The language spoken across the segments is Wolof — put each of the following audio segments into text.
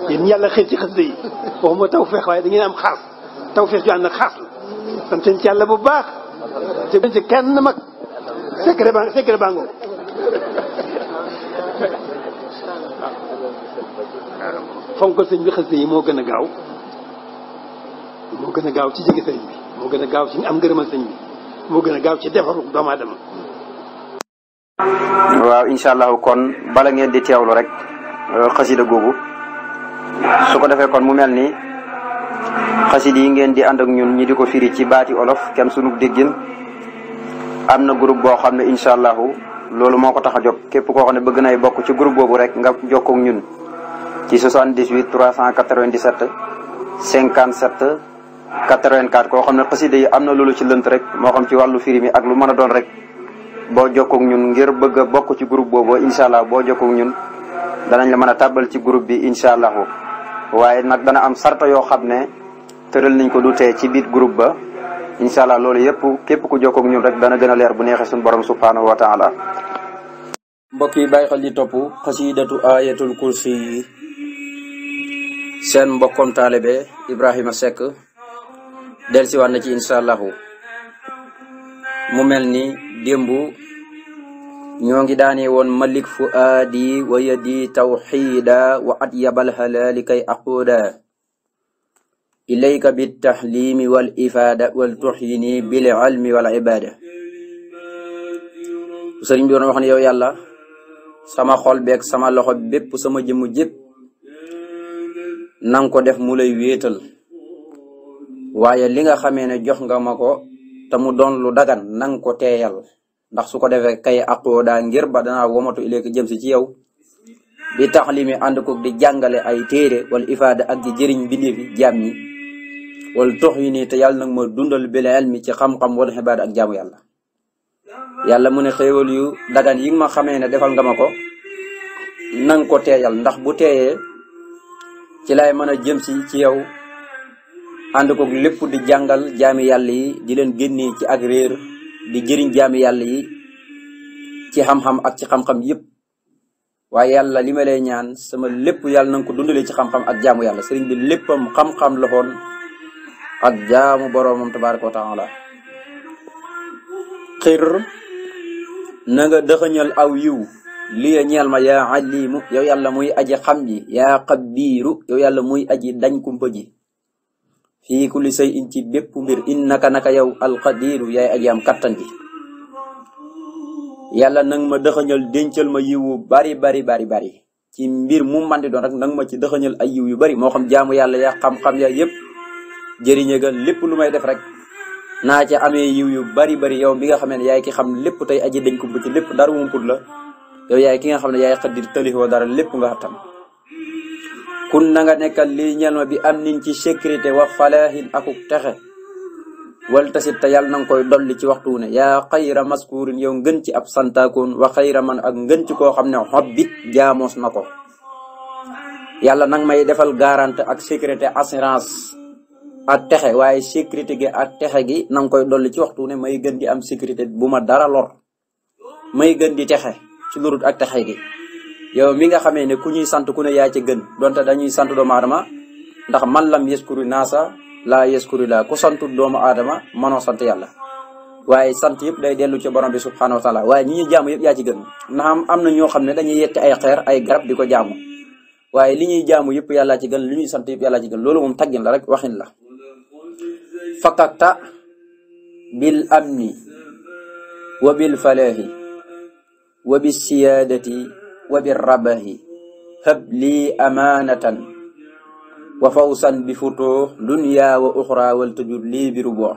yéen yàlla xëy ci xasida yi waxuma tawfeex waaye da ngeen am xaas tawfeex ju ànd ak xaas la sant ci yàlla bu baax te ci kenn mag secret bango fonk sëñ bi xasida yi moo gën a gaaw ci jege sëñ bi moo gën a gaaw ci am ngërëmal sëñ bi moo gën a gaaw ci defaru doomu aadama. waaw incha allahu kon bala ngeen di teewlu rek xasida googu su ko defee kon mu mel ni xasida yi ngeen di ànd ak ñun ñi di ko firi ci baati olof kenn sunu déggin am na groupe boo xam ne incha allahu loolu moo ko tax a jóg képp koo xam ne bëgg nay bokk ci groupe boobu rek nga jokkoo ak ñun ci 78 397 57 84 koo xam ne xasida yi am na loolu ci lënt rek moo xam ci wàllu firi mi ak lu mën a doon rek boo jokkoo ak ñun ngir bëgg a bokk ci groupe boobu incha allah boo jokkoo ak ñun danañ la mën a tàbbal ci groupe bi incha allahu waaye nag dana am sarta yoo xam ne tëral nañ ko du tee ci biir groupe ba incha allah loolu yëpp képp ku jokkoo ak ñun rek dana gën a leer bu neexee suñu borom subhanahu wa taala. mbokk yi bàyyi xel di topp xasidatu ayatul kursi yi seen mbokkom taalibe Ibrahima Seck dellusiwaat na ci incha allahu mu mel ni démb ñoo ngi daane woon malik fuaadi wa yadi tawxida wa at yabal halali kay aquda ilayka bitaxlimi wal ifada wal tuxyini bil ilmi wal ibada sëriñ bi doon wax ne yow yàlla sama xol beeg sama loxo bépp sama jëmu jépp nang ko def mu lay wéetal waaye li nga xamee ne jox nga ma ko te mu doon lu dagan nang ko teeyal ndax su ko defee kay aqoodaa ngir ba danaa womatu ileeka jëm si ci yow bi taxlimi ànd ko di jàngale ay téere wala ifaada ak di jëriñ bindeefi jaam ñi wala tox yi nii te yàlla nag ma dundal bil ilmi ci xam-xam wala xibaada ak jaamu yàlla yàlla mu ne xéewal yu dagan yi nga ma xamee ne defal nga ma ko nang ko teeyal ndax bu teeyee ci lay mën a jëm si ci yow ànd ko lépp di jàngal jaami yàlla yi di leen génnee ci ak réer di jëriñ jaami yàlla yi ci xam-xam ak ci xam-xam yëpp waaye yàlla li ma lay ñaan sama lépp yàlla na nga ko dundalee ci xam-xam ak jaamu yàlla sëriñ bi léppam xam-xam la xoon ak jaamu boroomam tabaraka wa taala xir na nga dëxëñal aw yiw li ñeel ma yaa alimu yow yàlla muy aji xam ji yaa xabiiru yow yàlla muy aji dañ kumpa ji fii kulli say in ci bépp mbir innaka naka yow alqadiru yaay aji am kattan ji yàlla nang ma dëxëñal dencal ma yiwu bari ci mbir mu mandi doon rek nang ma ci dëxëñal ay yiw yu bari moo xam jaamu yàlla yaa xam-xam yaa yëpp jëriñe ga lépp lu may def rek naa ca amee yiw yu bari yow bi nga xam ne yaay ki xam lépp tey aji dañ ko ci lépp dara wumput la yow yaay ki nga xam ne yaay xaddir talixoo dara lépp nga xam kun na nga nekkal lii ñel ma bi am niñ ci sécurité wa falaahin akuk texe wal tasit te yàlla na nga koy dolli ci waxtu ne yaa xayra maskurin yow ngën ci ab santaakoon wa xayra man ak ngën ci koo xam ne xobbit jaamoos na ko yàlla nag may defal garante ak sécurité assurance ak texe waaye sécurité gi ak texe gi na nga koy dolli ci waxtu ne may gën di am sécurité bu ma dara lor may gën di texe ci lurut ak texe gi yow mi nga xamee ne ku ñuy sant ku ne yaa ci gën donte dañuy sant doomu aadama ndax man lam yeskuru naasa laa yeskuru laa ku santu doomu aadama mënoo sant yàlla waaye sant yëpp day dellu ci borom bi subhanahu wa taala waaye ñi ñuy jaamu yëpp yaa ci gën ndax am na ñoo xam ne dañuy yetti ay xeer ay garab di ko jaamu waaye li ñuy jaamu yëpp yàllaa ci gën li ñuy sant yëpp yàllaa ci gën loolu moom taggin la rek waxin la fakakta bil amni wa bil falaahi wa bis siyaadati wa bir rabahi hab lii amaanatan wa fawsan bi futoo dunya wa uxra wal tujur lii bi rubo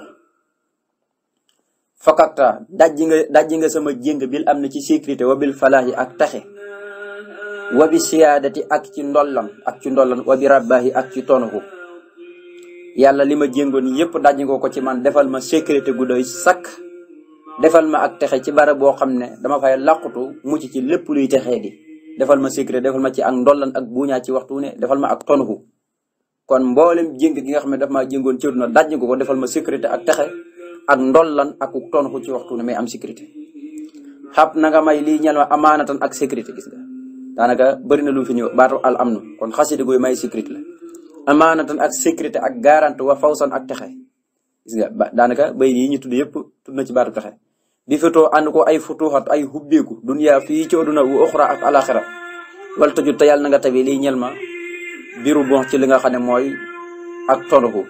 fakakta dajji nga sama jéng bil am na ci sécurité wa bil falaahi ak taxe wa bi siyaadati ak ci ndollan wa bi rabahi ak ci tonuhu yàlla li ma jéngoon yépp dajji nga ko ci man defal ma sécurité gu doy sakk defal ma ak texe ci barab boo xam ne dama fay làqutu mucc ci lépp luy texee di defal ma sécurité defal ma ci ak ndollan ak buuñaa ci waxtu ne defal ma ak tonuhu kon mboolem jéng gi nga xam ne daf maa jéngoon ci na dajji ko defal ma sécurité ak texe ak ndollan ak tonuhu ci waxtu ne may am sécurité xab na nga may lii ñel ma amaanatan ak sécurité gis nga daanaka bëri na lu fi ñëw baatu al amnu kon xasida gooy may sécurité la amaanatan ak sécurité ak garante wa fawsan ak texe gis nga daanaka bay yi ñu tudd yëpp tudd na ci baatu texe bi fetoo ànd ko ay futuxat ay hubbeeku dunya fii ci aduna wu oxra ak alaxira wala tëju te yàlla na nga tabi liy ñel ma biru bon ci li nga xam ne mooy ak tonuku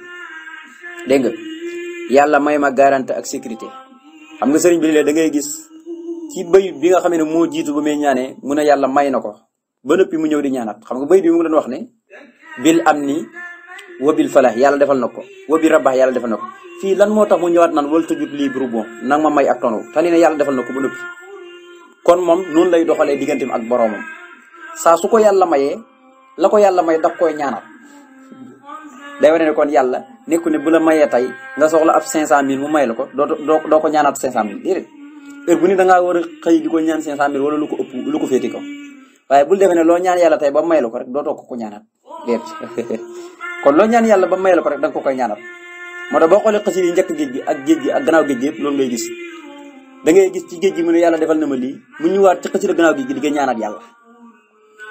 dégg nga yàlla may ma garantie ak sécurité xam nga sëriñ bi léeg da ngay gis ci bayit bi nga xam ne moo jiitu ba muy ñaanee mu ne yàlla may na ko ba noppi mu ñëw di ñaanaat xam nga bayit bi mu doon wax ne bil amni wa bil falah yàlla defal na ko wa bi rabax yàlla defal na ko fii lan moo tax mu ñëwaat naan wal tëjut lii biru bon nang ma may ak tonuku te ne yàlla defal na ko ba noppi kon moom noonu lay doxalee digganteem ak boroomam saa su ko yàlla mayee la ko yàlla may daf koy ñaanal day wane ne kon yàlla nekku ne bu la mayee tey nga soxla ab 500000 mu may la ko doo ko ñaanaat 500000 déedéet heure bu ni da ngaa war a xëy di ko ñaan 500000 wala lu ko ëpp lu ko féeti kaw waaye bul defee ne loo ñaan yàlla tey ba may la ko rek dootoo ko ñaanaat déedéet kon loo ñaan yàlla ba may la ko rek da nga ko koy ñaanal moo tax boo xoolee xasida yi njëkk géej gi ak gannaaw géej gi yëpp loolu ngay gis da ngay gis ci géej gi mu ne yàlla defal na ma lii mu ñëwaat ci xasida gannaaw géej gi di nga ñaanaat yàlla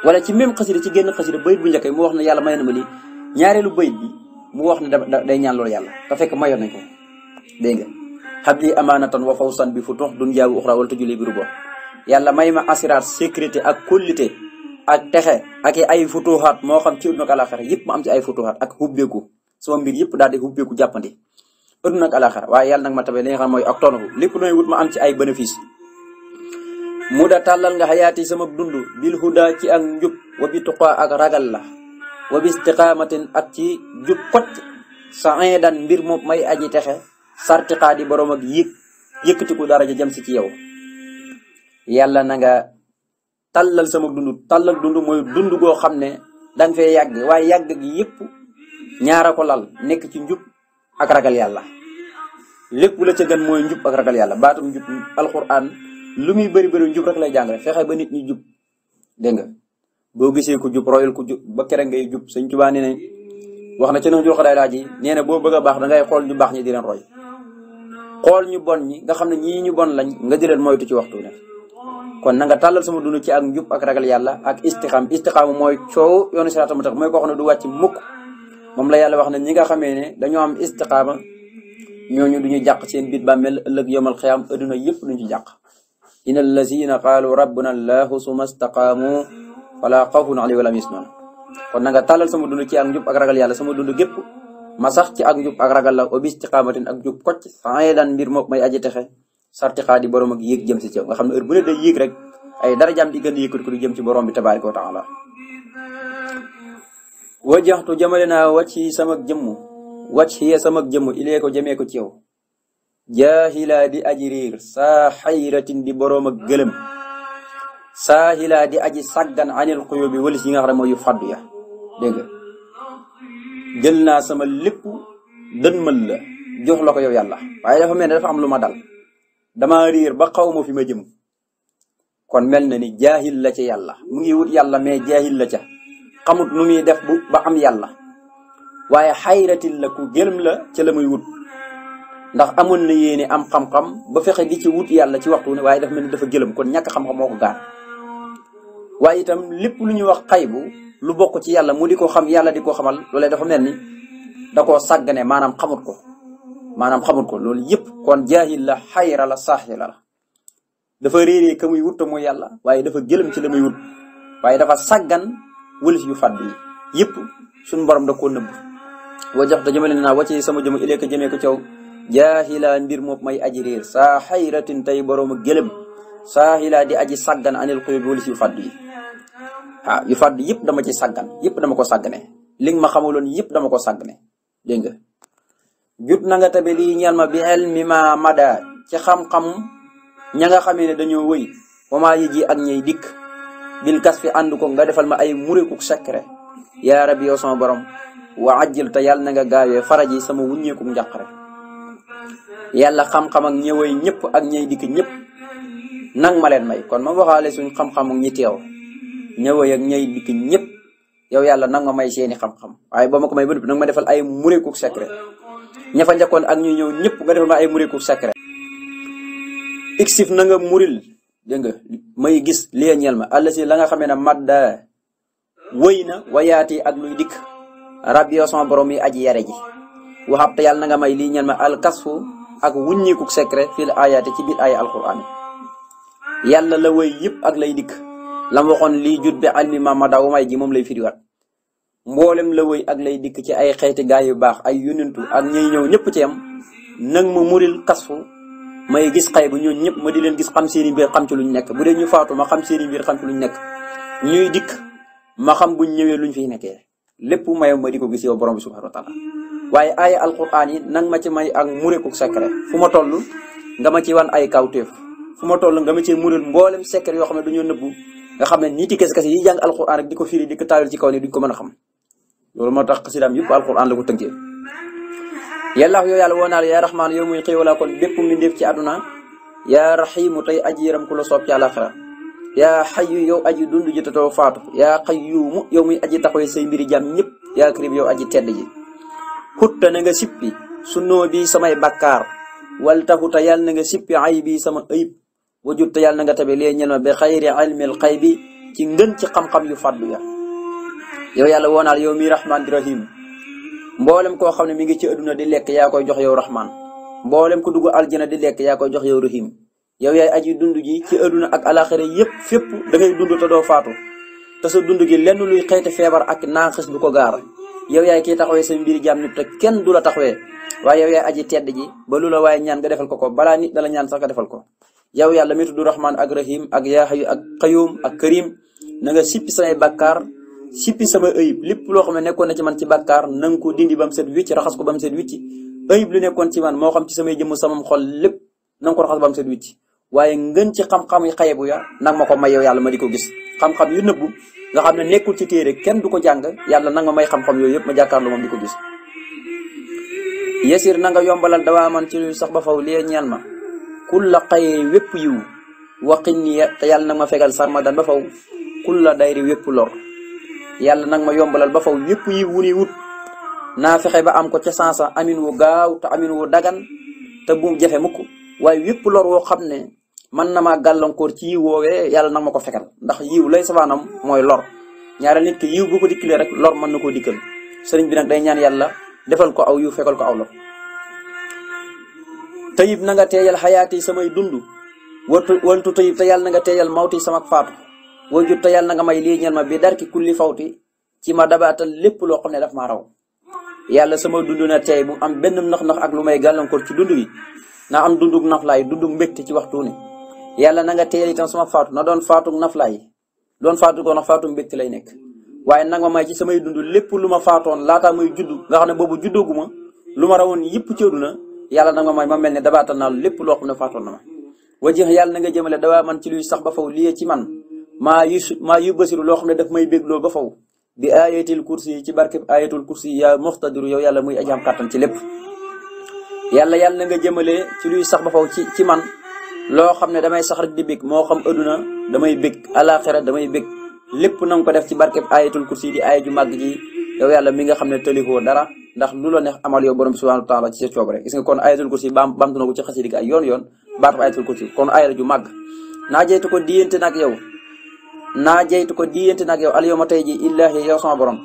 wala ci même xasida ci génn xasida bayit bu njëkk mu wax ne yàlla may na ma lii ñaareelu bayit bi mu wax ne day ñaan loolu yàlla te fekk mayoon nañ ko dégg nga habli amaanatan wa fawsan bi futuh dunya wa ukhra wala tujuli biru bo yàlla may ma assurance sécurité ak kóllite ak texe ak ay futuhaat moo xam ci àdduna ak alaxira yëpp ma am ci ay futuhaat ak hubbeeku sama mbir yëpp daal di hubbeeku jàppandi àdduna ak alaxira waaye yàlla nag ma tabe li nga xam mooy ak tonaku lépp nooy wut ma am ci ay bénéfice mu da tàllal nga xayaati sama dund bil huda ci ak njub wa bi tuqaa ak ragal la wa bi istiqaamatin ak ci jub kocc sa'idan mbir moom may aji texe sartiqaa di borom ak yëkkatiku daraja jëm si ci yow yàlla na nga tàllal sama dund tàllal dund mooy dund goo xam ne danga fee yàgg waaye yàgg gi yëpp ñaara ko lal nekk ci njub ak ragal yàlla lépp la ca gën mooy njub ak ragal yàlla baatum njub alquran lu muy bëri njub rek lay jàngale fexe ba nit ñi jub dégg nga boo gisee ku jub royal ku jub ba kere ngay jub Sëñ Tuubaa nee ne wax na ci noonu jox day laaj yi nee na boo bëgg a baax da ngay xool ñu baax ñi di leen roy xool ñu bon ñi nga xam ne ñii ñu bon lañ nga di leen moytu ci waxtu ne kon na nga tàllal sama dund ci ak njub ak ragal yàlla ak istixaam mooy coow yoonu siraatal mustaqiim mooy koo xam ne du wàcc mukk moom la yàlla wax ne ñi nga xamee ne dañoo am istixaama ñooñu duñu jàq seen biit ba mel ëllëg yomal xiyaam adduna yëpp duñu ci jàq inna allazina qaalu rabbuna allahu summa istaqaamu wala xawfun alayhim wala hum yahzanun kon na nga tàllal sama dund ci ak njub ak ragal yàlla sama dund gépp ma sax ci ak njub ak ragal la obi istiqaamatin ak njub kocc fay daan mbir moom may aji texe sartixaa di borom ak yéeg jëm si ci nga xam ne heure bu ne day yéeg rek ay darajaam di gën a yëkkati ko di jëm ci borom bi tabaaraka wa taala wajaxtu jamale naa wàcc sama jëmm wàcc sama jëmm ilee ko jëmee ko ci yow jaahilaa di aji riir saa xayratin di borom ak gëlëm saahilaa di aji saggan anil xuyóo bi walis yi nga xam ne mooy yu faddu ya dégg nga jël naa sama lépp dënmal la jox la ko yow yàlla waaye dafa mel ne dafa am lu ma dal dama riir ba xaw ma fi ma jëm kon mel na ni jaahil la ca yàlla mu ngi wut yàlla mais jaahil la ca xamut nu muy def ba am yàlla waaye xayratin la ku gëlëm la ca la muy wut ndax amoon na yéene am xam-xam ba fexe di ci wut yàlla ci waxtu ne waaye dafa mel ni dafa gëlëm kon ñàkk xam-xam moo ko gaar waaye itam lépp lu ñuy wax xaybu lu bokk ci yàlla mu di ko xam yàlla di ko xamal loolee dafa mel ni da koo sàggane maanaam xamut ko loolu yëpp kon jaahil la xayra la saaxila la dafa réeree ka muy wut te muy yàlla waaye dafa gëlëm ci la muy wut waaye dafa sàggan wëlis yu fàdd yi yëpp suñu borom da koo nëbb wa jox te jëmale naa wàcce sama jëma ileeka jëmee ko caw jaahila mbir moom may aji réer saa xayratin tey borom a gëlëm saahila di aji sàggan anil xuyub wëlis yu fàdd yi waaw yu fàdd yëpp dama ci sàggan yëpp dama ko sàggane li nga ma xamaloon yëpp dama ko sàggane dégg nga jut na nga tabe lii ñeel ma bi ilmi ma mada ci xam-xam ña nga xamee ne dañoo wëy wamaa yi ji ak ñay dikk bil kas fi ànd ko nga defal ma ay murékuk secret yaa rabbi yow sama borom wa ajjil te yàlla na nga gaawee faraji sama wuññeekuk njàqare yàlla xam-xam ak ñëwee ñëpp ak ñay dikk ñëpp nang ma leen may kon ma waxaale suñ xam-xam ak ñi teew ñëwee ak ñay dikk ñëpp yow yàlla nang ma may seeni xam-xam waaye ba ma ko may ba nag ma defal ay murékuk secret ña fa njëkkoon ak ñuy ñëw ñëpp nga defal ma ay murékuk secret ixif na nga muril dégg nga may gis lee ñeel ma àll si la nga xamee ne madda wëy na wayaati ak luy dikk rab yoo sama borom yi aji yare ji waxab te yàlla na nga may lii ñeel ma alkasfu ak wuññikuk secret fil ayaati ci biir aaya alquran yàlla la wëy yëpp ak lay dikk la ma waxoon lii jut bi almi ma daw may ji moom lay firiwaat mboolem la wëy ak lay dikk ci ay xeeti gaay yu baax ay yonentu ak ñuy ñëw ñëpp ci am nag ma muril kasfu may gis xay bu ñoo ñëpp ma di leen gis xam seeni mbir xam ci luñ nekk bu dee ñu faatu ma xam seeni mbir xam ci luñ nekk ñuy dikk ma xam buñ ñëwee luñ fiy nekkee lépp mayo ma di ko gis yow borom bi subhanahu wa taala waaye aaya alquran yi nang ma ci may ak mureku secret fu ma toll nga ma ci wan ay kawteef fu ma toll nga ma ci muril mboolem secret yoo xam ne dañoo nëbbu nga xam ne nit yi kese yi jàng alquran rek di ko firi di ko taawil ci kaw ni duñ ko mën a xam loolu moo tax xasidaam yëpp alquran la ko tënkee yàlla yow yàlla woo naa la yaa raxmaan yow muy xéewalaa kon bépp mbindeef ci àdduna yaa raxiimu tey aji yaram ku la soob ci àllaaxira yaa xayu yow aji dund ji te too faatu yaa xayyuumu yow muy aji taxawee say mbiri jàmm ñëpp yaa karim yow aji tedd ji xutta na nga sippi sunnoo bi samay bakkaar wal taxuta yàlla na nga sippi ay bi sama ayib wajutta yàlla na nga tabe lee ñel ma bi xayri ilmil xay bi ci ngën ci xam-xam yu fàddu ya yow yàlla woo naa la yow mi rahmaan di rahim mboolem koo xam ne mi ngi ci adduna di lekk yaa koy jox yow rahmaan mboolem ku dugg aljana di lekk yaa koy jox yow rahim yow yaay aji dund ji ci adduna ak alaxira yëpp fépp da ngay dund te doo faatu te sa dund gi lenn luy xeeti feebar ak naaxis du ko gaar yow yaay kiy taxawee sa mbiri jaam nit te kenn du la taxawee waaye yow yaay aji tedd ji ba lu la waaye ñaan nga defal ko balaa nit dala ñaan sax nga defal ko yow yàlla mi tudd rahmaan ak rahim ak yaa xayu ak xayum ak karim na nga sippi samay bàkkaar sippi sama ayib lépp loo xam ne nekkoon na ci man ci bàkkaar na nga ko dindi ba mu set wicc raxas ko ba mu set wicc ayib lu nekkoon ci man moo xam ci samay jëmm samam xol lépp na nga ko raxas ba mu set wicc waaye ngën ci xam-xam yi xayebu ya nag ma ko may yow yàlla ma di ko gis xam-xam yu nëbbu nga xam ne nekkul ci téere kenn du ko jàng yàlla nag ma may xam-xam yooyu yëpp ma jàkkaarloo moom di ko gis yesir na nga yombalal dawaa man ci sax ba faw lie ñeel ma kulla xayri wépp yiw waqin ni te yàlla nag ma fegal sarmadan ba faw kulla dayri wépp lor yàlla nag ma yombalal ba faw wépp yiw wu ni wut naa fexe ba am ko ca sansa amin wu gaaw te amin wu dagan te bu jafe mukk waaye wépp lor woo xam ne man na maa gàllankoor ci yiw woowee yàlla nag ma ko fekkal ndax yiw lay safaanam mooy lor ñaareel nit ki yiw bu ko dikkalee rek lor mën na koo dikkal sëriñ bi nag day ñaan yàlla defal ko aw yiw fekkal ko aw lor tayib na nga teeyal xayaati samay dund waltu tayib te yàlla na nga teeyal mawti sama faatu wajut te yàlla na nga may lii ñeel ma bi darki kulli fawti ci ma dabaatal lépp loo xam ne daf maa raw yàlla sama dund na teey bu am benn nax-nax ak lu may gàllankoor ci dund gi na am dundug naflaay dundug mbégte ci waxtu ne yàlla na nga teeyal itam sama faatu na doon faatug naflaay doon faatu ko ndax faatu mbégte lay nekk waaye nag ma may ci samay dund lépp lu ma faatoon laataa may judd nga xam ne boobu juddooguma lu ma rawoon yëpp ci àdduna yàlla nag ma may ma mel ne dabaatal naa lépp loo xam ne faatoon na ma wajeex yàlla na nga jëmale dawaa man ci luy sax ba faw lii ci man maa yu basiru loo xam ne daf may bégloo ba faw bi ayatul kursi yi ci barkeb ayatul kursi yaa muxtadiru yow yàlla muy ajaam kàttan ci lépp yàlla na nga jëmale ci luy sax ba faw ci man loo xam ne damay sax rek di bég moo xam adduna damay bég alaxira damay bég lépp na nga ko def ci barkeb ayatul kursi di aaya ju màgg ji yow yàlla mi nga xam ne tëlikoo dara ndax lu la neex amal yow borom subhanahu wa taala ci sa coobare gis nga kon ayatul kursi bamtu na ko ci xasida gi ay yoon baatu ayatul kursi kon aaya ju màgg naa jeytu ko diyante nag yow al yawma tey ji illaahi yow sama borom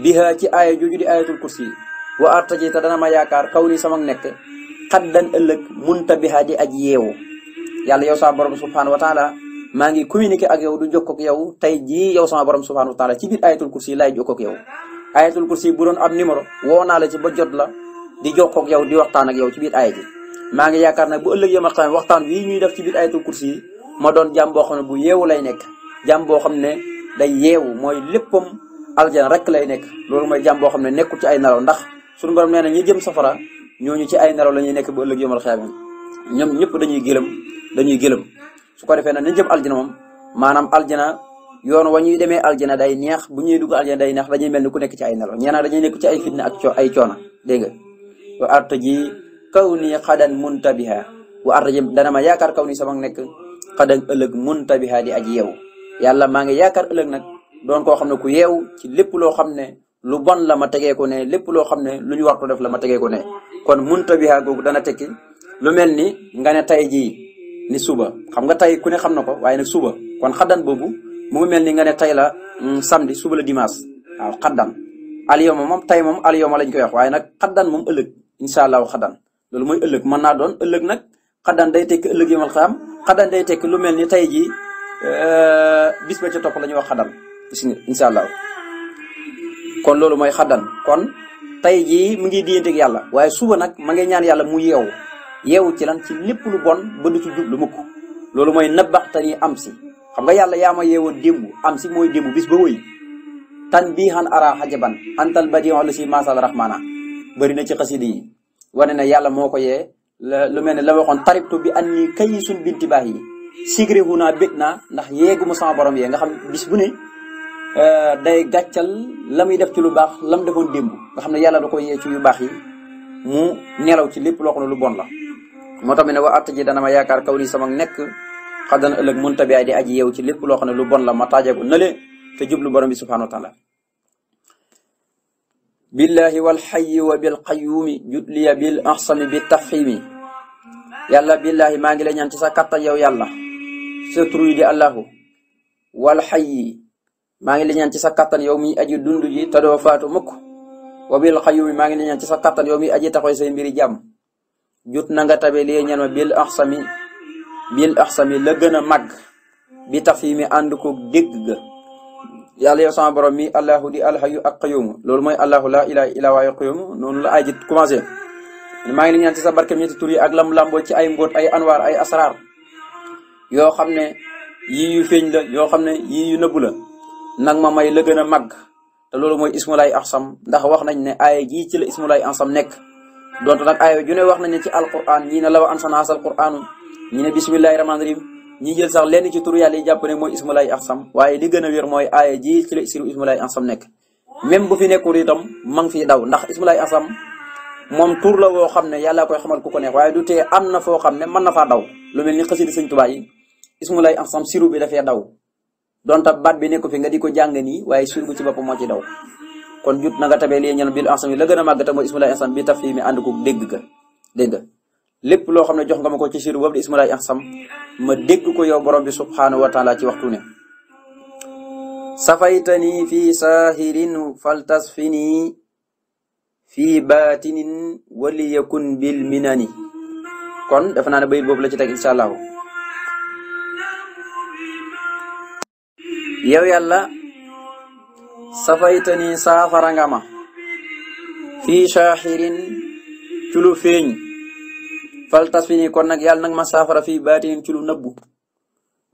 biha ci aaya jooju di ayatul kursi wa artaji te dana ma yaakaar kaw ni sama nekk xaddan ëllëg munta biha di aj yeewu yàlla yow sama borom subhanahu wa taala maa ngi communiqué ak yow du jokkook yow tey jii yow sama borom subhanahu wa taala ci biir ayatul kursi laay jokkook yow ayatul kursi bu doon ab numéro woo naa la ci ba jot la di jokkook yow di waxtaan ak yow ci biir aaya ji maa ngi yaakaar nag bu ëllëg yow ma xam waxtaan wii ñuy def ci biir ayatul kursi yi ma doon jàmm boo xam ne bu yeewu lay nekk jàmm boo xam ne day yeewu mooy léppam aljana rek lay nekk loolu mooy jàmm boo xam ne nekkul ci ay nelaw ndax suñu borom nee na ñi jëm safara ñooñu ci ay nelaw la ñuy nekk bu ëllëg yomal xiyaam ñoom ñëpp dañuy gëlëm su ko defee nag ñu jëm aljana moom maanaam aljana yoon wa ñuy demee aljana day neex bu ñuy dugg aljana day neex dañuy mel ni ku nekk ci ay nelaw ñeenaa dañuy nekk ci ay fitna ak ay coona dégg nga wa arta ji kaw nii xadan muntabiha wa arta ji dana ma yaakaar kaw nii sama nekk xadan ëllëg muntabiha di aji yeewu yàlla maa ngi yaakaar ëllëg nag doon koo xam ne ku yeewu ci lépp loo xam ne lu bon la ma tegee ko ne lépp loo xam ne lu ñu wartu def la ma tegee ko ne kon muntabiha googu dana tekki lu mel ni nga ne tey jii ni suba xam nga tey ku ne xam na ko waaye nag suba kon xaddan boobu mu ngi mel ni nga ne tey la samedi suba la dimanche waaw xaddan alyoma moom tey moom alyoma lañ koy wax waaye nag xaddan moom ëllëg incha allahu xaddan loolu mooy ëllëg mën naa doon ëllëg nag xaddan day tekki ëllëg yomal xam xaddan day tekki lu mel ni tey jii bis ba ca topp la ñuy wax xaddan incha allah kon loolu mooy xaddan kon tey jii mu ngi diyanteeg yàlla waaye suba nag ma ngi ñaan yàlla mu yeewu ci lan ci lépp lu bon ba du ci jublu mukk loolu mooy nabaxtani am si xam nga yàlla yaa ma yeewoon démb am si mooy démb bis ba wëy tan bii xan ara xajaban antal badion la si masal rahmana bëri na ci xasida yi wane na yàlla moo ko yee lu mel ne la waxoon taribtu bi an ni kayi suñ binti baax yi sigré hu naa bég naa ndax yeegu ma sama borom yee nga xam bis bu ne day gàccal la muy def ci lu baax lam defoon démb nga xam ne yàlla da ko yee ci yu baax yi mu nelaw ci lépp loo xam ne lu bon la moo tax mi ne wa att ji dana ma yaakaar kaw ni sama nekk xaddan ëllëg mun tabi ay di aji yeew ci lépp loo xam ne lu bon la ma taajeeku nële te jublu borom bi subhanahu wa taala billahi wal xayyi wa bil qayyumi jutliya bil ahsami bi tafhimi yàlla billahi maa ngi lay ñaan ci sa kattan yow yàlla sa tur yi di allahu wal xayyi maa ngi lay ñaan ci sa kattan yow mi aji dund ji te doo faatu mukk wa bil qayyumi maa ngi lay ñaan ci sa kattan yow mi aji taxoy say mbiri jàmm jut na nga tabe li ñaan ma bil ahsami la gën a màgg bi tafhimi ànd ko dégg ga yàlla yow sama borom mi allahu di alhayu ak qayyum loolu mooy allahu la ilaha illa huwa qayyum noonu la aji commencé maa ngi li ñaan ci sa barke ñetti tur yi ak lam lamboo ci ay mbóot ay anwaar ay asrar yoo xam ne yii yu feeñ la yoo xam ne yii yu nëbbu la nag ma may la gën a màgg te loolu mooy ismulaay ahsam ndax wax nañ ne aaya jii ci la ismulaay ahsam nekk donte nag aaya ju ne wax nañ ne ci alquran ñii ne law ansana asal quranu ñi ne bismillahi rahmaani rahim ñi jël sax lenn ci tur yàlla yi jàpp ne mooy ismulaay ahsam waaye li gën a wér mooy aaya ji ci la ismulaay ahsam nekk même bu fi nekkul itam ma ngi fiy daw ndax ismulaay ahsam moom tur la woo xam ne yàlla koy xamal ku ko neex waaye du tee am na foo xam ne mën na faa daw lu mel ni xasida sëñ Tuubaa yi ismulaay ahsam siru bi dafee daw donte baat bi nekku fi nga di ko jàng nii waaye siru bi ci boppam moo ci daw kon jut na nga tabee lii ñan bil ahsam yi la gën a màgg te mooy ismulaay ahsam bi taf yi mi ànd ko dégg ga dégg nga lépp loo xam ne jox nga ma ko ci siru boobu di ismulaay ahsam ma dégg ko yow borom bi subhanahu wa taala ci waxtu ne safaytani fi saahirin faltasfini fi baatinin waliyakun bil minani kon defe naa ne bayit boobu la ci teg incha allahu yow yàlla safaytani saafara nga ma fi saahirin ci lu feeñ faltas fi nii kon nag yàlla nag ma saafara fii baatinin ci lu nëbbu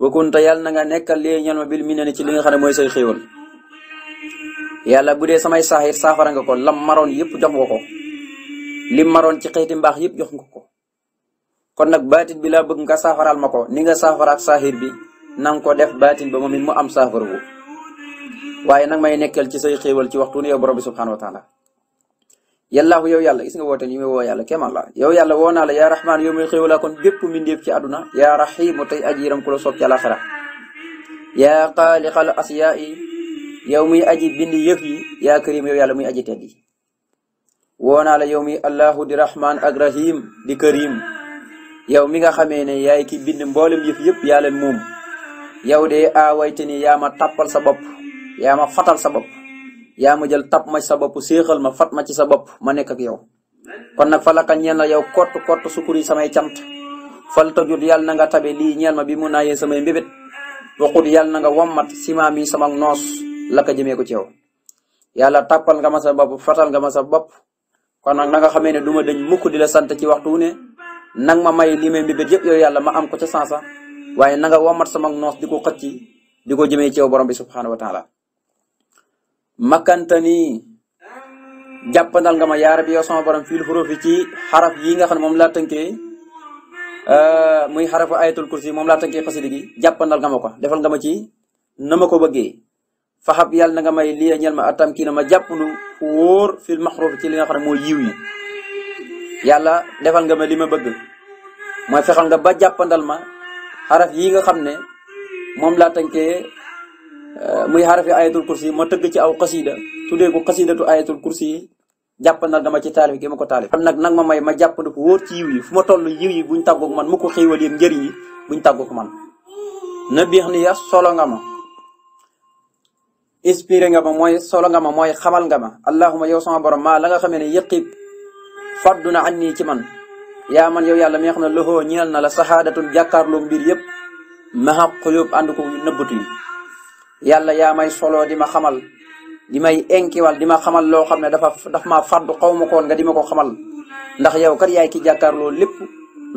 wakunta yàlla na nga nekkal lee ñal ma bil mi ne ci li nga xam ne mooy say xéewal yàlla bu dee samay saaxir saafara nga ko lam maroon yëpp jox nga ko lim maroon ci xeeti mbaax yëpp jox nga ko kon nag baatin bi laa bëgg nga saafaral ma ko ni nga saafara ak saaxir bi na nga ko def baatin ba moom it mu am saafara bu waaye nag may nekkal ci say xéewal ci waxtu ne yow borom bi subhanahu wa taala yàllaahu yow yàlla gis nga woote yi may woo yàlla kéemaan la yow yàlla woo naa la yaa rahmaan yow may xéewalaa kon bépp mbindeef ci àdduna yaa rahimu tey aji yiram ku la soob ci àlaxira yaa xaaliqal asiyaa yi yow muy aji bind yëf yi yaa karim yow yàlla muy aji tedd yi woo naa la yow muy allahu di rahmaan ak rahim di karim yow mi nga xamee ne yaay ki bind mboolem yëf yëpp yaa leen moom yow de aawayte ni yaa ma tàppal sa bopp yaa ma fatal sa bopp yaa ma jël tap ma sa bopp séexal ma fat ma ci sa bopp ma nekk ak yow kon nag falaka ñeel na yow kott sukuri samay cant fal ta jut yàlla na nga tabe lii ñeel ma bi mun naa yee samay mbébét waxut yàlla na nga wommat sima mi sama noos la ko jëmee ko ci yow yàlla tàppal nga ma sa bopp fatal nga ma sa bopp kon nag na nga xamee ne du ma dañ mukk di la sant ci waxtu ne nang ma may li may mbébét yëpp yow yàlla ma am ko ca sansa waaye na nga wommat sama noos di ko xëcc di ko jëmee ci yow borom bi subhanahu wa taala makkantani jàppandal nga ma yaara bi yow sama borom fii xurufi ci xaraf yi nga xam ne moom laa tënkee muy xarafu ayatul kursi moom laa tënkee xasida gi jàppandal nga ma ko defal nga ma ci na ma ko bëggee faxab yàlla na nga may lii ñel ma atam kii na ma jàppandu fu wóor fil maxruuf ci li nga xam ne mooy yiw yi yàlla defal nga ma li ma bëgg mooy fexal nga ba jàppandal ma xaraf yi nga xam ne moom laa tënkee muy xarafi ayatul kursi ma tëgg ci aw xasida tuddee ko xasidatu ayatul kursi yi jàppandal dama ci taalif gi ma ko taalif am nag ma may ma jàppandu fu wóor ci yiw yi fu ma toll yiw yi buñ tàggoog man mu ko xéewal yéen njëriñ yi buñ tàggu ko man na biix ni ya solo nga ma inspiré nga ma mooy solo nga ma mooy xamal nga ma allahuma yow sama borom maa la nga xamee ne yëqib faddu na an nii ci man yaa man yow yàlla mi nga xam ne loxoo ñeel na la saxaadatul jàkkaarloo mbir yëpp maxa xuyóob ànd ko nëbbatu yi yàlla yaa may solo di ma xamal di may enkiwal di ma xamal loo xam ne daf maa faddu xaw ma koon nga di ma ko xamal ndax yow kat yaay ki jàkkaarloo lépp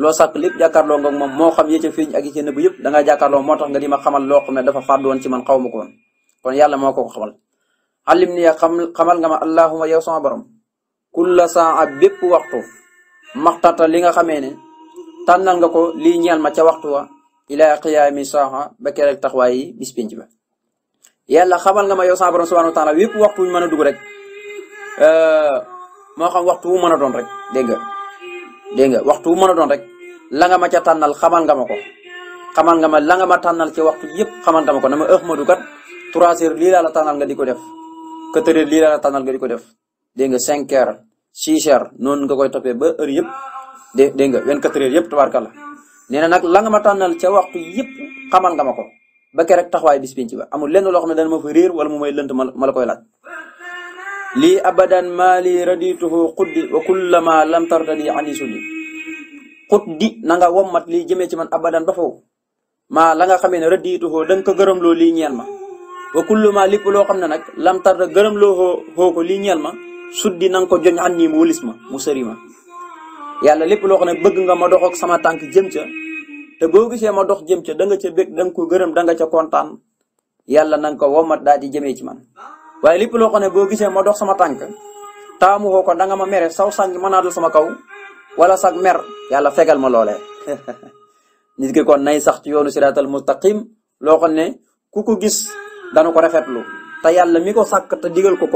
loo sàkk lépp jàkkaarloo nga moom moo xam yi ca feeñ ak yi ca nëbb yëpp da nga jàkkaarloo moo tax nga di ma xamal loo xam ne dafa faddu woon ci man xaw ma ko woon kon yàlla moo ko xamal alim ni xamal nga ma allahuma yow sama borom kulla saa bépp waxtu maxtata li nga xamee ne tànnal nga ko lii ñeel ma ca waxtu wa ila qiyaami saa ba keroog taxawaay yi bis penc ba yàlla xamal nga ma yow sama borom subhanahu wa taala bépp waxtu wu ñu mën a dugg rek moo xam waxtu wu mën a doon rek dégg nga waxtu wu mën a doon rek la nga ma ca tànnal xamal nga ma ko xamal nga ma la nga ma tànnal ci waxtu yëpp xamal nga ma ko na ma Ahmadu kat 3 heures lii laa la tànnal nga di ko def 4 heures lii laa la tànnal nga di ko def dégg nga 5 heures 6 heures noonu nga koy toppee ba heure yëpp dégg nga 24 heures yëpp tabaarkalla nee na nag la nga ma tànnal ca waxtu yëpp xamal nga ma ko ba keroog taxawaay bis penc ba amul lenn loo xam ne dana ma fa réer wala mu may lënt ma la koy laaj lii abadan maali radituhu xuddi wa kullama lam tardadi ani suddi xuddi na nga wommat lii jëmee ci man abadan ba foofu maa la nga xamee ne radituhu da nga ko gërëmloo lii ñeel ma wa kullama lépp loo xam ne nag lam tarda gërëmloo xoo ko lii ñeel ma suddi na nga ko joñ an nii mu wëlis ma mu sëri ma yàlla lépp loo xam ne bëgg nga ma dox ak sama tànk jëm ca te boo gisee ma dox jëm ca da nga ca bég da nga ko gërëm da nga ca kontaan yàlla na nga ko wommat daal di jëmee ci man waaye lépp loo xam ne boo gisee ma dox sama tànk taamu xoo ko da nga ma mere saw sàngi mën naa dal sama kaw wala sag mer yàlla fegal ma loolee nit ki kon nay sax ci yoonu siraatal mustaqim loo xam ne ku ko gis dana ko rafetlu te yàlla mi ko sàkk te digal ko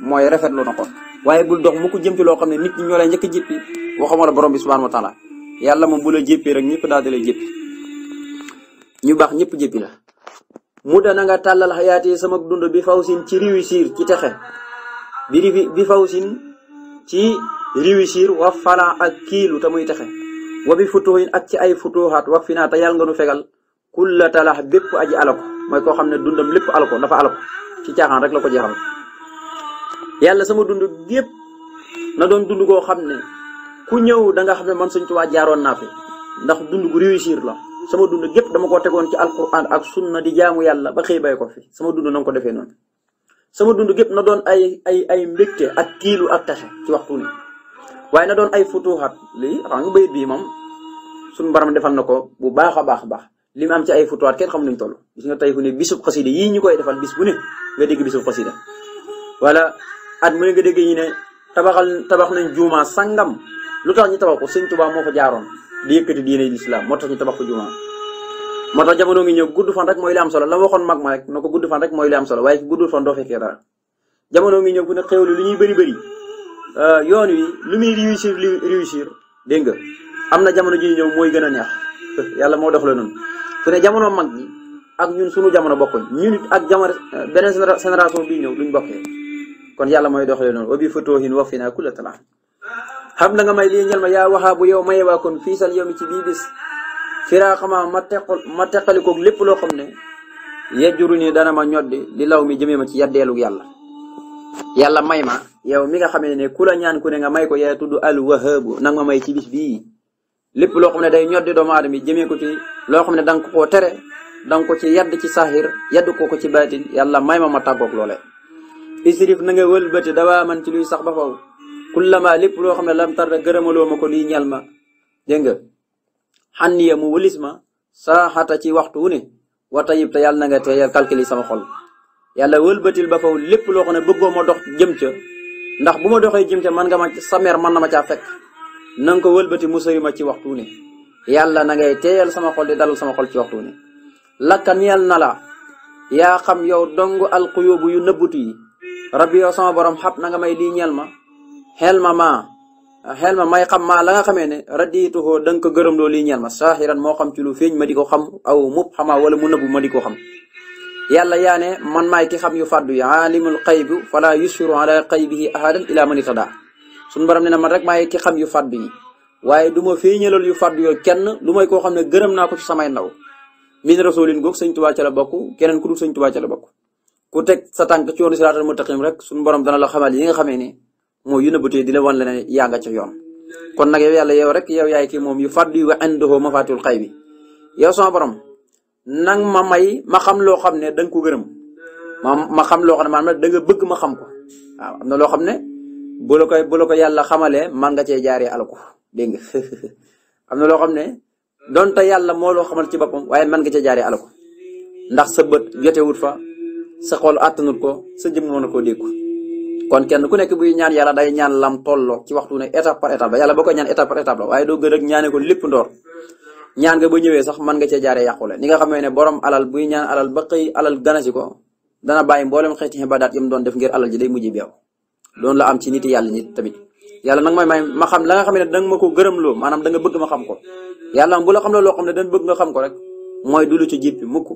mooy rafetlu na ko waaye bul dox mu ko jëm ci loo xam ne nit ñi ñoo lay njëkk a jéppi waxuma la borom bi subhanahu wa taala yàlla moom bu la jéppee rek ñëpp daal di lay jéppi ñu baax ñëpp jéppi la mu da na nga tàllal xayaati sama dund bi faw sin ci réussir ci texe bi faw sin ci réussir wa fala ak kiilu te muy texe wa bi futuhin ak ci ay futuhaat wax fi naa te yàlla nga nu fegal kulla talax bépp aji alako mooy koo xam ne dundam lépp alako dafa alako ci caaxaan rek la ko jeexal yàlla sama dund gépp na doon dund goo xam ne ku ñëw da nga xam ne man Sëñ Tuubaa jaaroon naa fi ndax dund gu réussir la sama dund gépp dama ko tegoon ci alquran ak sunna di jaamu yàlla ba xëy bay ko fi sama dund na nga ko defee noonu sama dund gépp na doon ay mbégte ak kiilu ak texe ci waxtu ni waaye na doon ay futuxaat lii xam nga bayit bii moom suñu borom defal na ko bu baax a baax a baax li mu am ci ay futuxaat kenn xam nañ toll gis nga tey fu ne bisub xasida yii ñu koy defal bis bu ne nga dégg bisub xasida wala at mu ne nga dégg ñu ne tabax nañ juuma sangam lu tax ñu tabax ko Sëñ Tuubaa moo fa jaaroon di yëkkati diine l'islam moo tax ñu tabax ko jumaa moo tax jamono ngi ñëw gudd fan rek mooy li am solo la waxoon mag ma rek na ko gudd fan rek mooy li am solo waaye gudd fan doo fekkee dara jamono ngi ñëw fu ne xéwlu lu ñuy bëri yoon wi lu muy réussir dégg nga am na jamono ji ñëw mooy gën a neex yàlla moo dox la noonu fu ne jamono mag ñi ak ñun sunu jamono bokkuñ ñun it ak jamono beneen génération bii ñëw duñ bokkee kon yàlla mooy doxalee noonu wa bi futuhin wa fina kulla talaa xam na nga may lii ñel ma yaa waxaa bu yow maye waa kon fii sal yow mi ci bii bis firaa xamaa ma teqalikoog lépp loo xam ne yejjuru ni dana ma ñoddi li law mi jëmee ma ci yaddeelug yàlla may ma yow mi nga xamee ne ku la ñaan ku ne nga may ko yaa tudd al wahabu nang ma may ci bis bii lépp loo xam ne day ñoddi doomu aadama yi jëmee ko ci loo xam ne da nga ko koo tere da nga ko ci yadd ci saaxir yadd ko ci baatin yàlla may ma tàggoog loole isrif na nga wëlbati dawaa man ci luy sax ba faw kullama lépp loo xam ne lam tarda gërëmaloo ma ko lii ñal ma dégg nga xanniya mu wëlis ma saaxata ci waxtu wu ne wa tayib te yàlla na nga teeyal calculi sama xol yàlla wëlbatil ba faw lépp loo xam ne bëggoo ma dox jëm ca ndax bu ma doxee jëm ca man nga ma sa mer man na ma caa fekk na nga ko wëlbati mu sëri ma ci waxtu wu ne yàlla na ngay teeyal sama xol di dalal sama xol ci waxtu wu ne lakka niyal na la yaa xam yow dong alxuyóobu yu nëbbutu yi rabbi yow sama borom xab na nga may lii ñeel ma xel ma may xam maa la nga xamee ne radituhoo da nga ko gërëm loo lii ñeel ma saaxiran moo xam ci lu feeñ ma di ko xam aw mub xamaa wala mu nëbbu ma di ko xam yàlla yaa ne man maay ki xam yu fàddu yi aalimul xaybi fala yusiru ala xaybihi ahadan ila man itada suñu borom ne na man rek maay ki xam yu fàddu yi waaye du ma feeñalal yu fàddu yooyu kenn lu may koo xam ne gërëm naa ko ci samay ndaw min rasulin goog sëñ Tuubaa ca la bokk keneen ku dul sëñ Tuubaa ca la bokk ku teg sa tànk ci yoonu siraatal mustaqim rek suñu borom dana la xamal yi nga xamee ni moo yu nëbbatee di la wan la ne yaa nga ca yoon kon nag yow yàlla yow rek yow yaay kii moom yu fàddu yu wa indahu mafatihul xaybi yow sama borom nang ma may ma xam loo xam ne da nga ko gërëm ma xam loo xam ne maanaam da nga bëgg ma xam ko waaw am na loo xam ne bu la ko yàlla xamalee man nga cee jaaree alko dégg nga am na loo xam ne donte yàlla moo loo xamal ci boppam waaye man nga cee jaaree alko ndax sa bët jotewut fa sa xol attanut ko sa jëm mën na koo dégg kon kenn ku nekk buy ñaan yàlla day ñaan lam tolloo ci waxtu ne étape par étape la yàlla boo koy ñaan étape par étape la waaye doo gën rek ñaane ko lépp ndoor ñaan nga ba ñëwee sax mën nga cee jaaree yàqule ni nga xamee ne borom alal buy ñaan alal ba xëy alal ganasi ko dana bàyyi mboolem xeeti ibaadaat yam doon def ngir alal ji day mujj beew doon la am ci nit yàlla nit tamit yàlla nag may ma xam la nga xam ne danga ma ko gërëm loo maanaam da nga bëgg ma xam ko yàlla bu la xam loo xam ne danga bëgg nga xam ko rek mooy du lu ci jippi mukk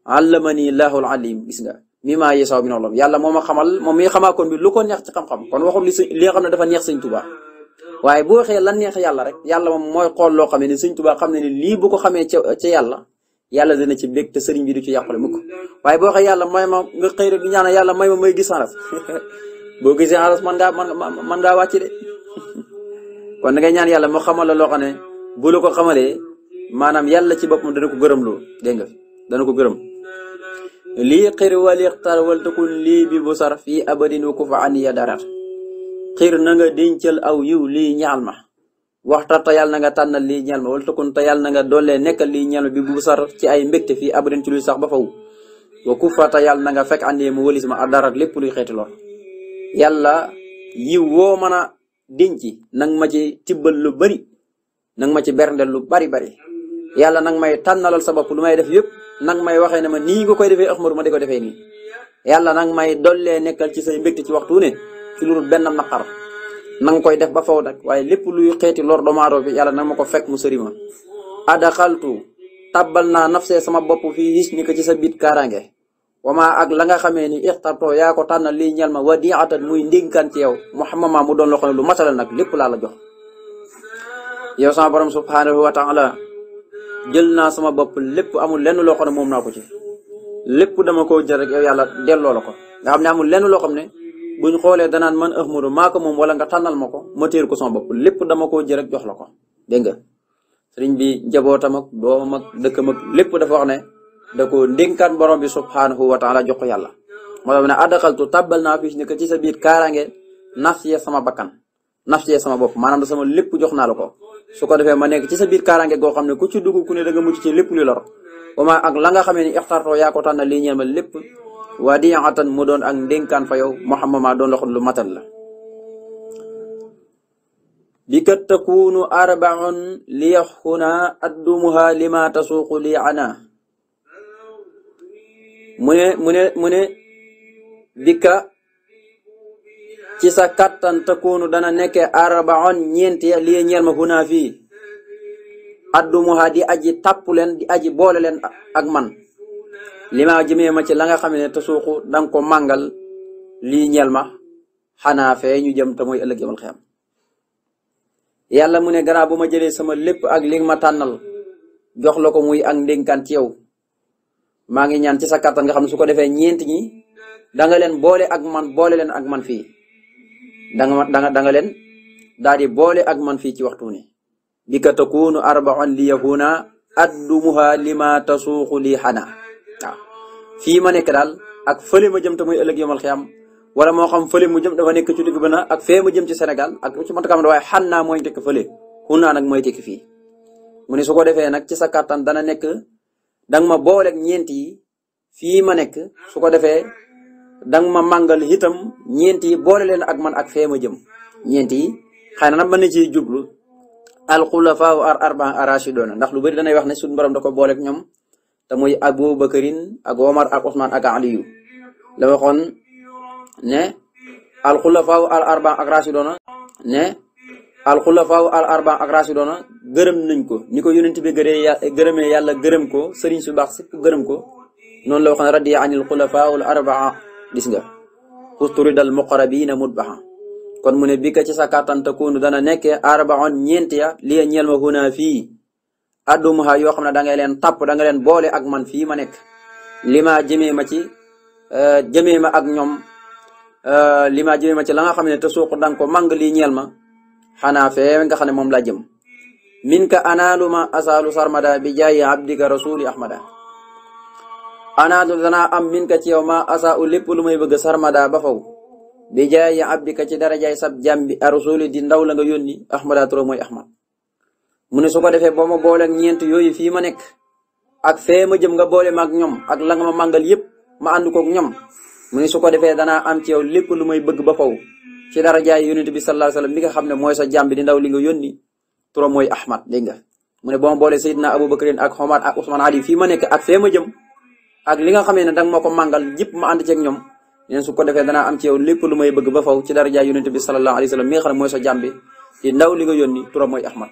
allamani lahul alim gis nga mi maa yeesaw bi noonu yàlla moo ma xamal moom mi xamaa kon bi lu ko neex ci xam-xam kon waxul li nga xam ne dafa neex sëñ Tuubaa waaye bu waxee lan neex yàlla rek yàlla moom mooy xool loo xam ne sëñ Tuubaa xam ne ni lii bu ko xamee ca yàlla dina ci bég te sëriñ bi du ci yàqule mukk waaye boo waxee yàlla may ma nga xëy rek di ñaan yàlla may ma may gis aras boo gisee aras man ngaa wàcc de kon da ngay ñaan yàlla moo xamal la loo xam ne bu la ko xamalee maanaam yàlla ci boppam dana ko gërëm loo dégg nga dana ko gërëm lii xir wal ixtar wal takun lii bi bu sar fii abadin wa kufa an ya darat xir na nga dencal aw yiw lii ñaal ma waxtar te yàlla na nga tànnal lii ñeel ma wala takun te yàlla na nga doolee nekkal lii ñeel ma bi bu sar ci ay mbégte fii abadin ci luy sax ba faw wa kufa te yàlla na nga fekk andee mu wëlis ma a darat lépp luy xeeti lor yàlla yiw woo mën a denc nang ma ci tibbal lu bari nang ma ci berndel lu bari yàlla nag may tànnalal sa bopp lu may def yëpp nag may waxee ne ma nii nga koy defee Ahmadu ma di ko defee nii yàlla nag may dollee nekkal ci say mbégte ci waxtu ne ci lu benn naqar nanga koy def ba faw nag waaye lépp luy xeeti lor domaadoo bi yàlla nag ma ko fekk mu sëri ma adaxaltu tabbal naa nafsee sama bopp fii his ni ko ci sa biit kaaraange wama ak la nga xamee ni ixtartoo yaa ko tànnal lii ñel ma wadiatan muy ndénkaan ci yow muhammama mu doon loo xam ne lu matalal nag lépp laa la jox yow sama borom subhanahu wa taala jël naa sama bopp lépp amul lenn loo xam ne moom naa ko ci lépp dama koo jël rek yow yàlla delloo la ko nga xam ne amul lenn loo xam ne buñ xoolee danaan man Ahmadu maa ko moom wala nga tànnal ma ko ma téer ko sama bopp lépp dama koo jël rek jox la ko dégg nga sëriñ bi njabootam ak doomam ak dëkkam ak lépp dafa wax ne da ko ndénkaan borom bi subhanahu wa taala jox ko yàlla moo tax ne addaxaltu tàbbal naa fii ne que ci sa biir kaaraange nafsiya sama bakkan nafsiya sama bopp maanaam da sama lépp jox naa la ko su ko defee ma nekk ci sa biir kaaraange goo xam ne ku ci dugg ku ne da nga mucc ci lépp lu lor wama ak la nga xamee ni ixtartoo yaa ko tànnal lii ñeel ma lépp waa diatan mu doon ak ndénkaan fa yow muhammama doon loxo lu matal la bi kat takunu arbaun li yaxuna addumuha lima tasuuqu li ana mu ne bika ci sa kattan takunu dana nekke arbaun ñeenti lii ñeel ma huna fii addumuha di aji tàpp leen di aji boole leen ak man li ma jëmee ma ci la nga xam ne te suuxu danga ko màngal lii ñeel ma xanaa fee ñu jëm te mooy ëllëg yamal xiyam yàlla mu ne gannaaw bu ma jëlee sama lépp ak li ma tànnal jox la ko muy ak ndénkaan ci yow maa ngi ñaan ci sa kàttan nga xam ne su ko defee ñeenti ñi danga leen boole ak man boole leen ak man fii danga leen daal di boole ak man fii ci waxtu ni bi ka takunu arbaun li yakuna addumuha lima tasuuxu li xana waaw fii ma nekk daal ak fële ma jëm te muy ëllëg yomal xiyam wala moo xam fële mu jëm dafa nekk ci digg ba na ak fee ma jëm ci Sénégal ak ci mantakam waaye xan naa mooy tekk fële xunaa nag mooy tekk fii mu ne su ko defee nag ci sa kàttan dana nekk danga ma booleeg ñeent yi fii ma nekk su ko defee danga ma màngal itam ñeent yi boole leen ak man ak fee ma jëm ñeent yi xëy na nag mën na ci jublu alxulafaa arbaa arashidoona ndax lu bëri danay wax ne suñu borom da ko booleeg ñoom te muy Abu Bakarin ak Omar ak Ousmane ak Aliyu la waxoon ne alxulafaa al arbaa ak rasidoona ne alxulafaa al arbaa ak rasidoona gërëm nañ ko ni ko yonent bi gërëmee yàlla gërëm ko sëriñ su baax si gërëm ko noonu la waxoon radiya anil xulafaa al arbaa gis nga xusturidal muqarabina mutbaxa kon mu ne bi ka ci sa kàttan takunu dana nekkee arbaon ñeent ya li ñeel ma huna fii addumuha yoo xam ne da ngay leen tàpp da nga leen boole ak man fii ma nekk li ma jëmee ma ci jëmee ma ak ñoom li ma jëmee ma ci la nga xam ne te suuq danga ko màng lii ñeel ma xanaa fee nga xam ne moom laa jëm min ka anaalu ma asaalu sarmada bi jaayi abdika rasuli ahmada anaalu danaa am min ka ci yow ma asaau lépp lu may bëgg sarmada ba faw bi jaayi abdika ci darajaay sab jàm bi rasuli di ndaw la nga yónni ahmada turo mooy ahmad mu ne su ko defee boo ma booleeg ñeent yooyu fii ma nekk ak fee ma jëm nga boole ma ak ñoom ak la nga ma màngal yépp ma ànd koog ñoom mu ne su ko defee danaa am ci yow lépp lu may bëgg ba faw ci darajaay yonent bi sallallahu alayhi wasallam mi nga xam ne mooy sa jàmm bi di ndaw li nga yónni turo mooy ahmad dégg nga mu ne boo ma boolee Seydina Abubakrin ak Omar ak Ousmane Ali fii ma nekk ak fee ma jëm ak li nga xamee ne danga ma ko màngal yëpp ma ànd ceeg ñoom neen su ko defee danaa am ci yow lépp lu may bëgg ba faw ci darajaay yonent bi sallallahu alayhi wasallam mi nga xam ne mooy sa jàmm bi di ndaw li nga yónni turo mooy ahmad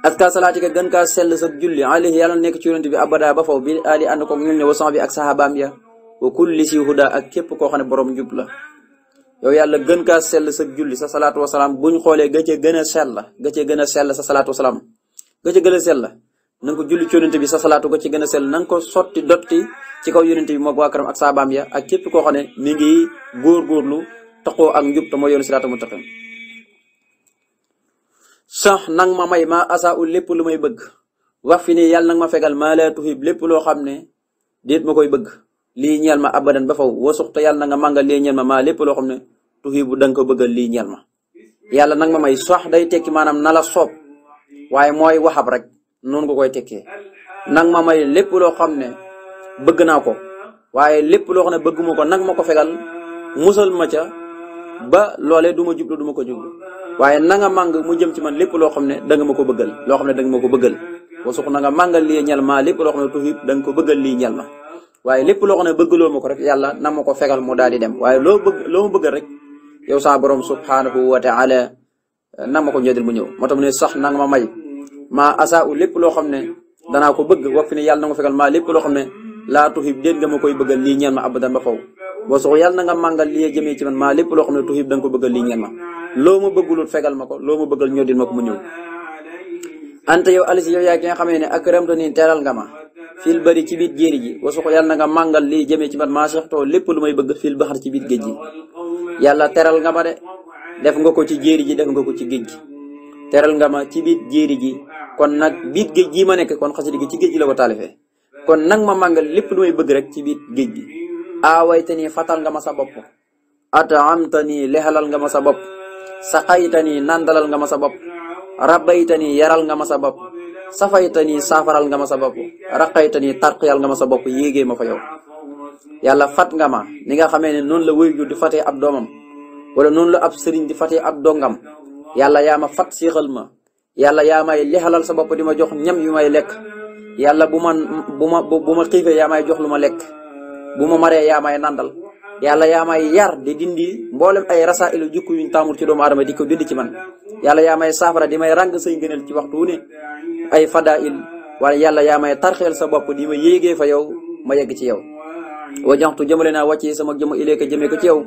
aska salaati ka gën kaa sell sa julli alayhi yàlla nekk ci yonent bi abada ba faw bi ali ànd ko ñun ne wa bi ak sahabaam ya wa kulli si huda ak képp koo xam ne borom njub la yow yàlla gën kaa sell sa julli sa salaatu wasalaam buñ xoolee ga ca gën a sell sa salaatu wasalaam ga ca gën a sell na nga ko julli ci yonent bi sa salaatu ga ci gën a sell na nga ko sotti dotti ci kaw yonent bi moog waa këram ak saabaam ya ak képp koo xam ne mi ngi góorgóorlu taxoo ak njub te mooy yoonu siraata mustaqim sax nang ma may ma asa ul lépp lu may bëgg wax fi ni yàlla nag ma fegal maa laa tuhib lépp loo xam ne déet ma koy bëgg lii ñeel ma abadan ba faw wasuxta yàlla na nga màngal lii ñeel ma maa lépp loo xam ne tuhibu da nga ko bëggal lii ñeel ma yàlla nag ma may sax day tekki maanaam na la soob waaye mooy waxab rek noonu nga koy tekkee nag ma may lépp loo xam ne bëgg naa ko waaye lépp loo xam ne bëgguma ko nag ma ko fegal musal ma ca ba loolee du ma jublu du ma ko jublu waaye na nga màng mu jëm ci man lépp loo xam ne da nga ma ko bëggal loo xam ne da nga ma ko bëggal wasux na nga màngal lii ñeel ma lépp loo xam ne tuhib da nga ko bëggal lii ñeel ma waaye lépp loo xam ne bëggaloo ma ko rek yàlla na ma ko fegal mu daal di dem waaye loo ma bëggal rek yow sa borom subhanahu wa ta'ala na ma ko ñëdil mu ñëw moo tax mu ne sax na nga ma may maa asa u lépp loo xam ne danaa ko bëgg wax fi ne yàlla na ma fegal maa lépp loo xam ne laa tuhib déet nga ma koy bëggal lii ñeel ma abadan ba faw boo sox yàlla na nga màngal lii jëmee ci man maa lépp loo xam ne tuhib da nga ko bëggal lii ñeel ma loo ma bëggulul fegal ma ko loo ma bëggal ñëdil ma ko mu ñëw anta yow alisi yow yaa ki nga xamee ne akramta ni teral nga ma fil bari ci biir jéeri ji wasu ko yàlla na nga màngal lii jëmee ci man maa soxtoo lépp lu may bëgg fil baxar ci biir géej gi yàlla teral nga ma de def nga ko ci jéeri ji def nga ko ci géej gi teral nga ma ci biir jéeri ji kon nag biir géej gi ma nekk kon xasida gi ci géej gi la ko taalifee kon nag ma màngal lépp lu may bëgg rek ci biir géej gi aawayta nii fatal nga ma sa bopp ataamta nii lexalal nga ma sa bopp saqayta nii nandalal nga ma sa bopp rabbayta nii yaral nga ma sa bopp safayta nii saafaral nga ma sa bopp raqayta nii tarqiyal nga ma sa bopp yéegee ma fa yow yàlla fat nga ma ni nga xamee ne noonu la waajur di fatee ab doomam wala noonu la ab sëriñ di fatee ab dongam yàlla yaa ma fat siixal ma yàlla yaa may lexalal sa bopp di ma jox ñam yu may lekk yàlla bu ma xiifee yaa may jox lu ma lekk bu ma maree yaa may nandal yàlla yaa may yar di dindi mboolem ay rasailu jukku yuñ taamul ci doomu aadama di ko dindi ci man yàlla yaa may saafara di may ràng say ngëneel ci waxtu wu ne ay fadail wala yàlla yaa may tarxeel sa bopp di ma yéegee fa yow ma yegg ci yow wajaxtu jëmale naa wàcce sama jëma ileeka jëmee ko ci yow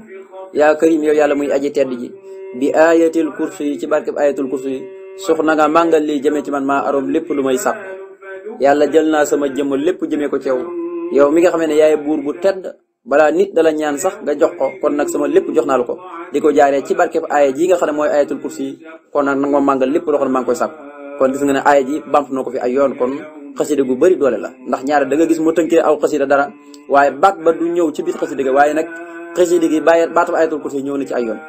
yaa karim yow yàlla muy aji tedd ji bi ayatil kursi yi ci barkeb ayatul kursi yi sox na nga màngal lii jëmee ci man maa aroom lépp lu may sàkku yàlla jël naa sama jëmm lépp jëmee ko ci yow yow mi nga xam ne yaay buur bu tedd balaa nit dala ñaan sax nga jox ko kon nag sama lépp jox naa la ko di ko jaaree ci barkeb aaya ji nga xam ne mooy ayatul kursi yi kon nag nag ma màngal lépp loo xam ne maa ngi koy sàkku kon gis nga ne aaya ji bamtu na ko fi ay yoon kon xasida gu bëri doole la ndax ñaare da nga gis mu tënkee aw xasida dara waaye baat ba du ñëw ci biir xasida gi waaye nag xasida gi baatam ayatul kursi ñëw na ci ay yoon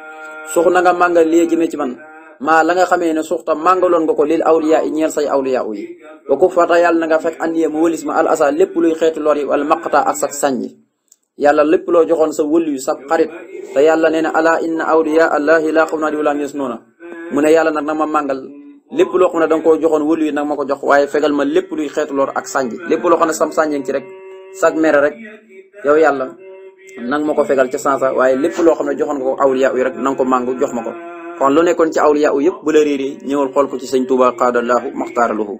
suux na nga màngal lii jëmee ci man maa la nga xamee ne suuxta màngaloon nga ko lil awliya yi ñeel say awliya yi wa ku fata yàlla na nga fekk andiye mu wëlis ma al asa lépp luy xeetu lor yi wala maqata ak sax sànji yàlla lépp loo joxoon sa wëli yu sa xarit te yàlla nee na ala inna awliya allahi laa xawfun alayhim wa laa hum yahzanun mu ne yàlla nag nag ma màngal lépp loo xam ne da nga koo joxoon wëli yu nag ma ko jox waaye fegal ma lépp luy xeetu lor ak sànji lépp loo xam ne sam sànjeng ci rek sag mere rek yow yàlla nang ma ko fegal ca sansa waaye lépp loo xam ne joxoon nga ko awliya yi rek na nga ko màng jox ma ko kon lu nekkoon ci awliya yëpp bu la réeree ñëwal xool ko ci sëñ Tuubaa qaadallahu maxtaaralahu